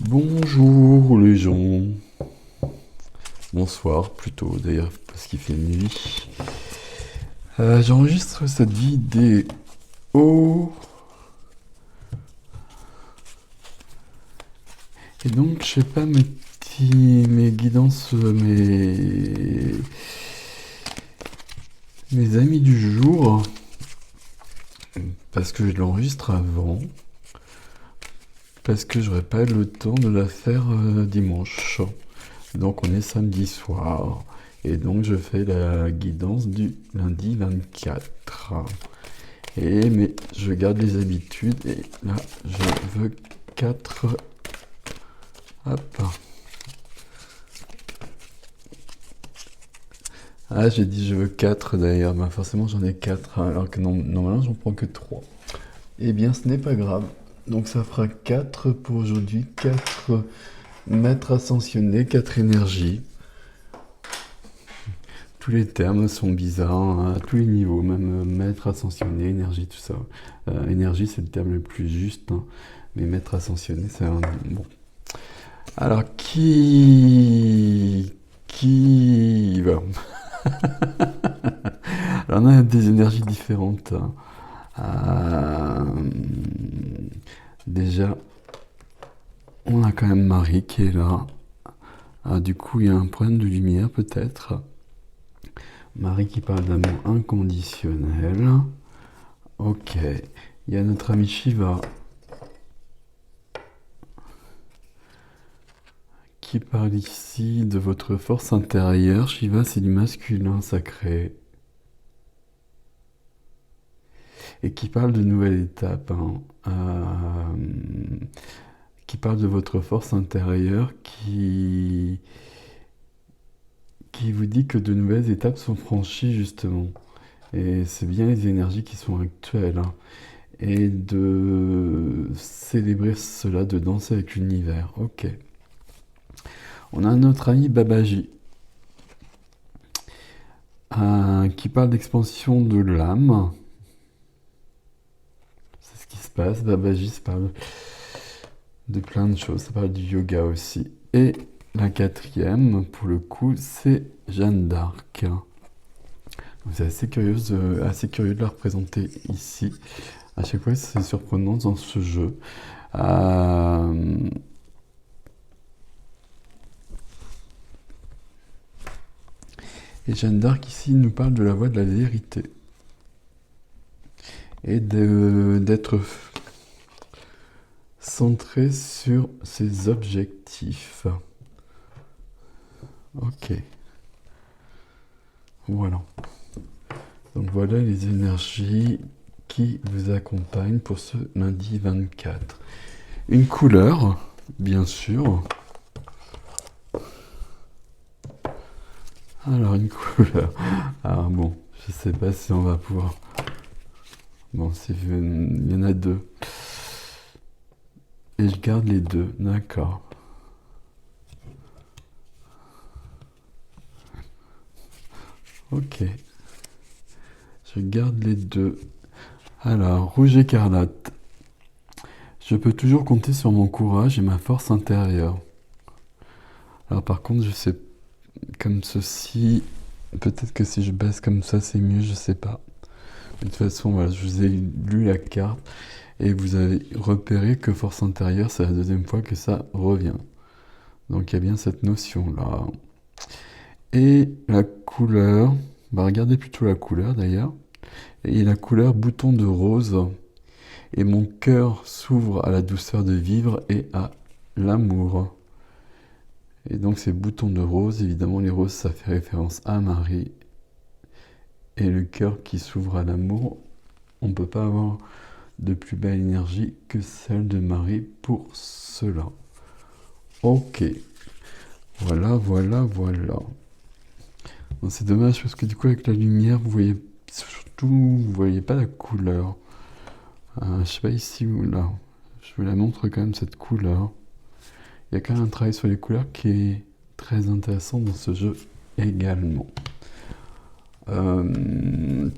Bonjour les gens. Bonsoir plutôt d'ailleurs parce qu'il fait nuit. J'enregistre cette vidéo. Et donc je sais pas mes guidances, mes amis du jour. Parce que je l'enregistre avant. Parce que j'aurais pas le temps de la faire dimanche. Donc on est samedi soir. Et donc je fais la guidance du lundi 24. Mais je garde les habitudes. Et là, je veux 4. Hop. Ah, j'ai dit je veux 4 d'ailleurs. Ben, forcément j'en ai 4. Alors que normalement j'en prends que 3. Eh bien ce n'est pas grave. Donc ça fera 4 pour aujourd'hui. 4 maîtres ascensionnés, 4 énergies. Tous les termes sont bizarres, hein, à tous les niveaux, même maître ascensionné, énergie, tout ça. Énergie, c'est le terme le plus juste, hein, mais maître ascensionné, c'est un... Bon. Alors, qui va. Alors, on a des énergies différentes. Déjà, on a quand même Marie qui est là. Du coup, il y a un problème de lumière, peut-être. Marie qui parle d'amour inconditionnel. Ok. Il y a notre ami Shiva qui parle ici de votre force intérieure. Shiva, c'est du masculin sacré. Et qui parle de nouvelles étapes. Qui parle de votre force intérieure qui vous dit que de nouvelles étapes sont franchies justement. Et c'est bien les énergies qui sont actuelles. Et de célébrer cela, de danser avec l'univers. Ok. On a notre ami Babaji qui parle d'expansion de l'âme. C'est ce qui se passe. Babaji, ça parle de plein de choses. Ça parle du yoga aussi. Et la quatrième, pour le coup, c'est Jeanne d'Arc. C'est assez curieux de la représenter ici. À chaque fois, c'est surprenant dans ce jeu. Et Jeanne d'Arc ici nous parle de la voie de la vérité. Et d'être centré sur ses objectifs. Ok. Voilà. Donc voilà les énergies qui vous accompagnent pour ce lundi 24. Une couleur, bien sûr. Alors une couleur. Alors bon, je sais pas si on va pouvoir... Bon, il y en a 2. Et je garde les 2, d'accord. Ok. Je garde les 2. Alors, rouge écarlate. Je peux toujours compter sur mon courage et ma force intérieure. Alors par contre, je sais comme ceci. Peut-être que si je baisse comme ça, c'est mieux, je sais pas. De toute façon, voilà, je vous ai lu la carte et vous avez repéré que force intérieure, c'est la deuxième fois que ça revient. Donc il y a bien cette notion-là. Et la couleur, regardez plutôt la couleur d'ailleurs. Et la couleur bouton de rose. Et mon cœur s'ouvre à la douceur de vivre et à l'amour. Et donc ces boutons de rose, évidemment les roses ça fait référence à Marie. Et le cœur qui s'ouvre à l'amour, on ne peut pas avoir de plus belle énergie que celle de Marie pour cela. Ok. Voilà. Bon, c'est dommage parce que du coup avec la lumière, vous voyez pas la couleur. Je sais pas ici ou là. Je vous la montre quand même cette couleur. Il y a quand même un travail sur les couleurs qui est très intéressant dans ce jeu également.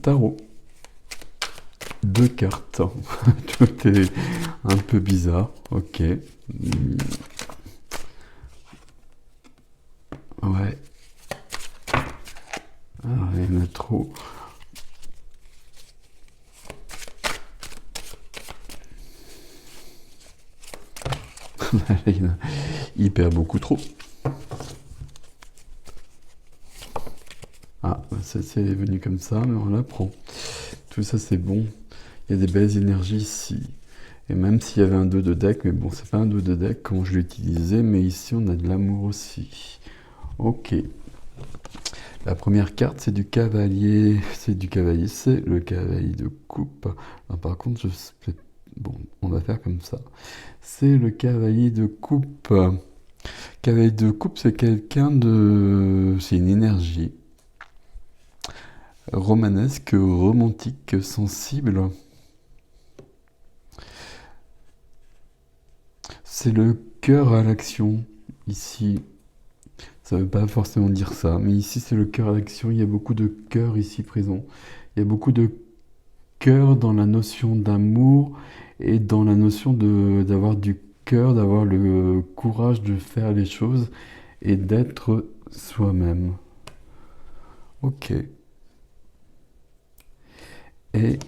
Tarot. 2 cartes. Tout est un peu bizarre. Ok. Il perd beaucoup trop. Ah, c'est venu comme ça, mais on l'apprend. Tout ça, c'est bon. Il y a des belles énergies ici. Et même s'il y avait un 2 de deck, mais bon, c'est pas un 2 de deck quand je l'ai utilisé, mais ici, on a de l'amour aussi. Ok. La première carte, c'est du cavalier. C'est du cavalier, c'est le cavalier de coupe. Alors, par contre, bon, on va faire comme ça. C'est le cavalier de coupe. Cavalier de coupe, c'est quelqu'un de... C'est une énergie romanesque, romantique, sensible. C'est le cœur à l'action, ici. Ça ne veut pas forcément dire ça, mais ici c'est le cœur à l'action. Il y a beaucoup de cœur ici présent. Il y a beaucoup de cœur dans la notion d'amour et dans la notion d'avoir du cœur, d'avoir le courage de faire les choses et d'être soi-même. Ok. Et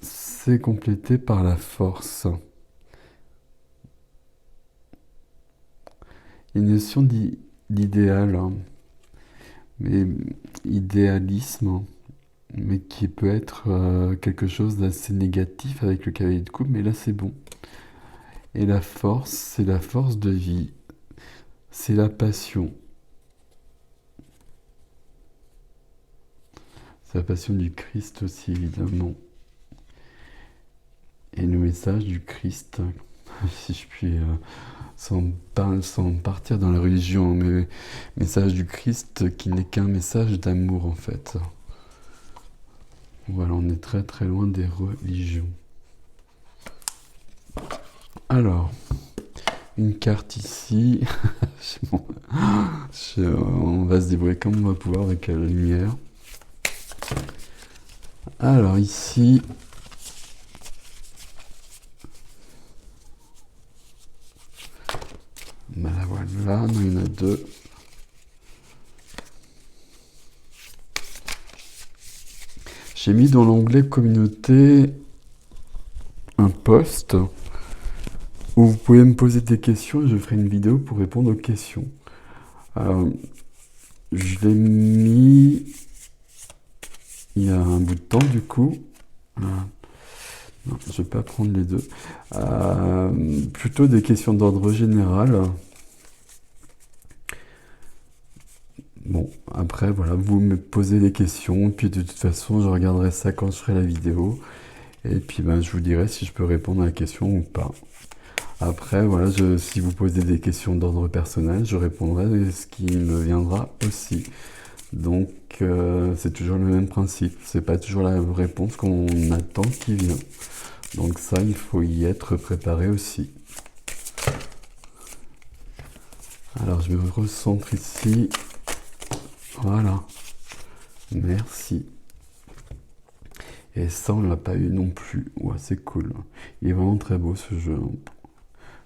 c'est complété par la force. Il y a une notion d'idéal, hein, mais idéalisme, mais qui peut être quelque chose d'assez négatif avec le cavalier de coupe, mais là c'est bon. Et la force, c'est la force de vie, c'est la passion. C'est la passion du Christ aussi, évidemment. Et le message du Christ, si je puis, sans partir dans la religion, mais le message du Christ qui n'est qu'un message d'amour en fait. Voilà, on est très très loin des religions. Alors, une carte ici. Bon, on va se débrouiller comme on va pouvoir avec la lumière. Alors ici, ben voilà, non, il y en a deux. J'ai mis dans l'onglet communauté un post où vous pouvez me poser des questions et je ferai une vidéo pour répondre aux questions. Je l'ai mis il y a un bout de temps du coup. Non, je vais pas prendre les deux. Plutôt des questions d'ordre général. Bon, après, voilà, vous me posez des questions, puis de toute façon, je regarderai ça quand je ferai la vidéo. Et puis, ben, je vous dirai si je peux répondre à la question ou pas. Après, voilà, si vous posez des questions d'ordre personnel, je répondrai ce qui me viendra aussi. Donc, c'est toujours le même principe. C'est pas toujours la réponse qu'on attend qui vient. Donc ça, il faut y être préparé aussi. Alors, je me recentre ici. Voilà. Merci. Et ça, on ne l'a pas eu non plus. Ouais, c'est cool. Il est vraiment très beau ce jeu.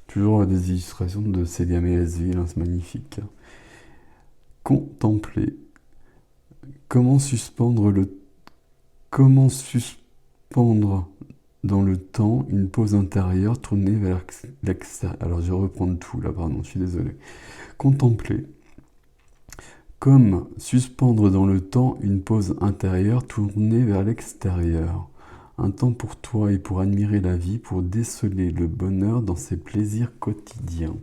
Toujours des illustrations de Célia Melesville, hein, c'est magnifique. Contempler. Comment suspendre dans le temps une pause intérieure tournée vers l'extérieur. Alors je vais reprendre tout là, pardon, je suis désolé. Contempler. Comme suspendre dans le temps une pause intérieure tournée vers l'extérieur. Un temps pour toi et pour admirer la vie, pour déceler le bonheur dans ses plaisirs quotidiens.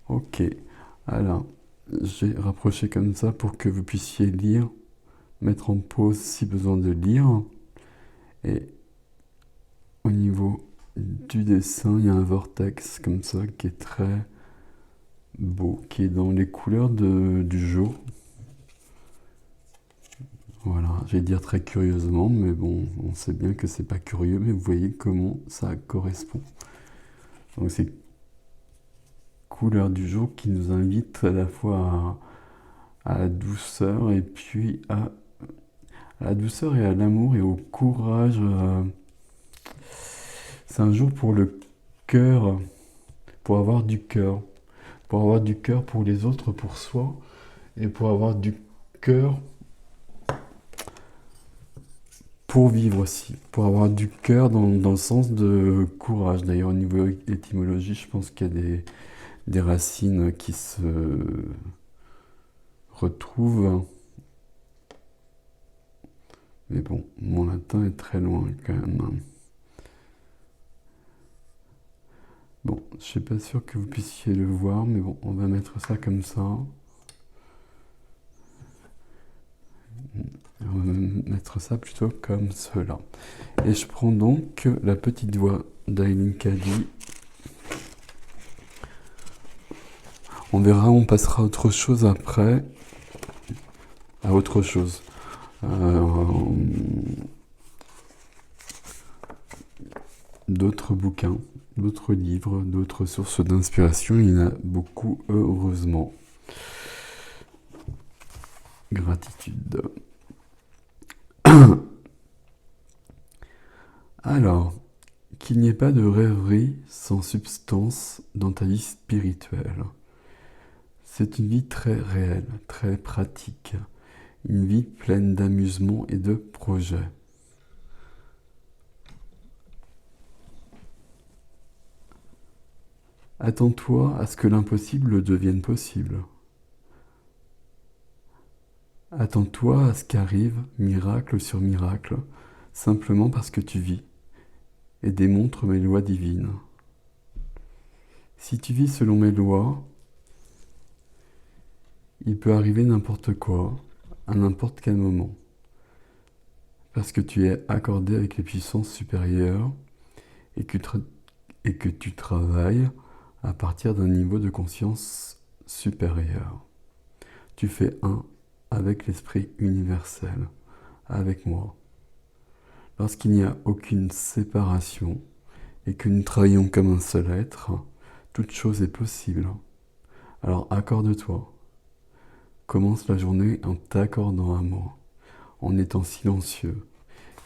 Ok, alors j'ai rapproché comme ça pour que vous puissiez lire, mettre en pause si besoin de lire. Et au niveau du dessin, il y a un vortex comme ça qui est très beau, qui est dans les couleurs du jour. Voilà, je vais dire très curieusement, mais bon, on sait bien que c'est pas curieux, mais vous voyez comment ça correspond. Donc c'est couleurs du jour qui nous invite à la fois à la douceur et puis à la douceur et à l'amour et au courage. C'est un jour pour le cœur, pour avoir du cœur pour les autres, pour soi, et pour avoir du cœur pour vivre aussi, pour avoir du cœur dans le sens de courage. D'ailleurs, au niveau étymologie, je pense qu'il y a des racines qui se retrouvent. Mais bon, mon latin est très loin quand même. Bon, je suis pas sûr que vous puissiez le voir, mais bon, on va mettre ça comme ça. On va mettre ça plutôt comme cela. Et je prends donc la petite voix d'Aileen Kadi. On verra, on passera à autre chose après. À autre chose. D'autres bouquins, d'autres livres, d'autres sources d'inspiration. Il y en a beaucoup, heureusement. Gratitude. Alors, qu'il n'y ait pas de rêverie sans substance dans ta vie spirituelle. C'est une vie très réelle, très pratique. Une vie pleine d'amusement et de projets. Attends-toi à ce que l'impossible devienne possible. Attends-toi à ce qu'arrive miracle sur miracle, simplement parce que tu vis, et démontre mes lois divines. Si tu vis selon mes lois, il peut arriver n'importe quoi, à n'importe quel moment, parce que tu es accordé avec les puissances supérieures et que tu travailles à partir d'un niveau de conscience supérieur. Tu fais un avec l'esprit universel, avec moi. Lorsqu'il n'y a aucune séparation et que nous travaillons comme un seul être, toute chose est possible. Alors accorde-toi. Commence la journée en t'accordant à moi, en étant silencieux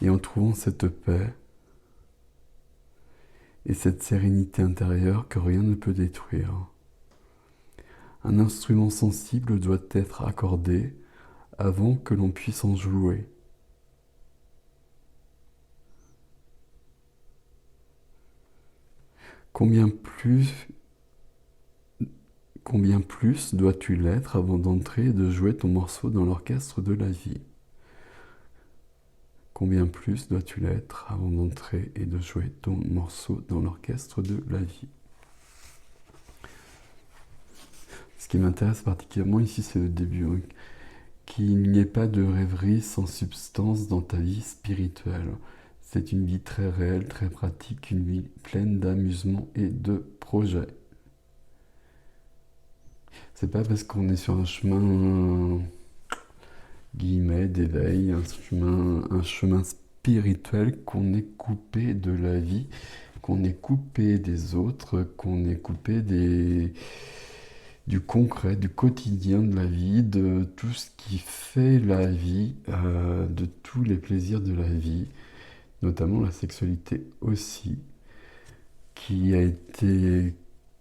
et en trouvant cette paix et cette sérénité intérieure que rien ne peut détruire. Un instrument sensible doit être accordé avant que l'on puisse en jouer. Combien plus dois-tu l'être avant d'entrer et de jouer ton morceau dans l'orchestre de la vie? Combien plus dois-tu l'être avant d'entrer et de jouer ton morceau dans l'orchestre de la vie? Ce qui m'intéresse particulièrement ici, c'est le début. Hein. Qu'il n'y ait pas de rêverie sans substance dans ta vie spirituelle. C'est une vie très réelle, très pratique, une vie pleine d'amusement et de projets. C'est pas parce qu'on est sur un chemin, guillemets, d'éveil, un chemin spirituel qu'on est coupé de la vie, qu'on est coupé des autres, qu'on est coupé du concret, du quotidien de la vie, de tout ce qui fait la vie, de tous les plaisirs de la vie, notamment la sexualité aussi, qui a été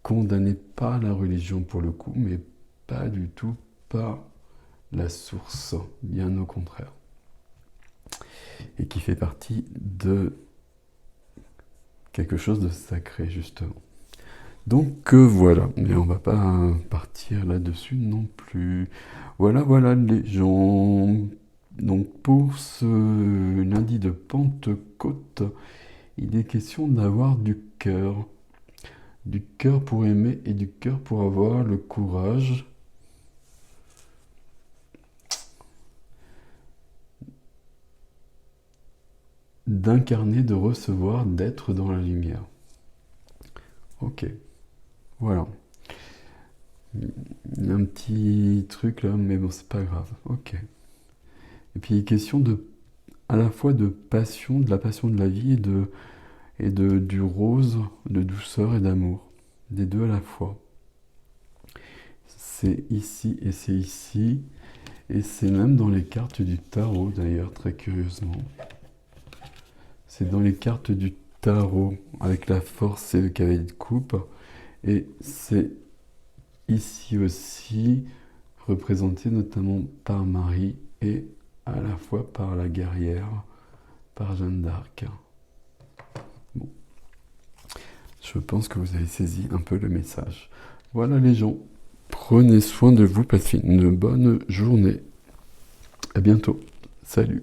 condamnée par la religion pour le coup, mais pas du tout par la source, bien au contraire. Et qui fait partie de quelque chose de sacré, justement. Donc voilà, mais on va pas partir là-dessus non plus. Voilà les gens. Donc pour ce lundi de Pentecôte, il est question d'avoir du cœur. Du cœur pour aimer et du cœur pour avoir le courage d'incarner, de recevoir, d'être dans la lumière. Ok, voilà. Il y a un petit truc là, mais bon, c'est pas grave. Ok. Et puis, question à la fois de passion, de la passion de la vie du rose, de douceur et d'amour. Des deux à la fois. C'est ici et c'est ici. Et c'est même dans les cartes du tarot, d'ailleurs, très curieusement. C'est dans les cartes du tarot, avec la force et le cavalier de coupe. Et c'est ici aussi représenté notamment par Marie et à la fois par la guerrière par Jeanne d'Arc. Bon. Je pense que vous avez saisi un peu le message. Voilà les gens, prenez soin de vous, passez une bonne journée. À bientôt. Salut.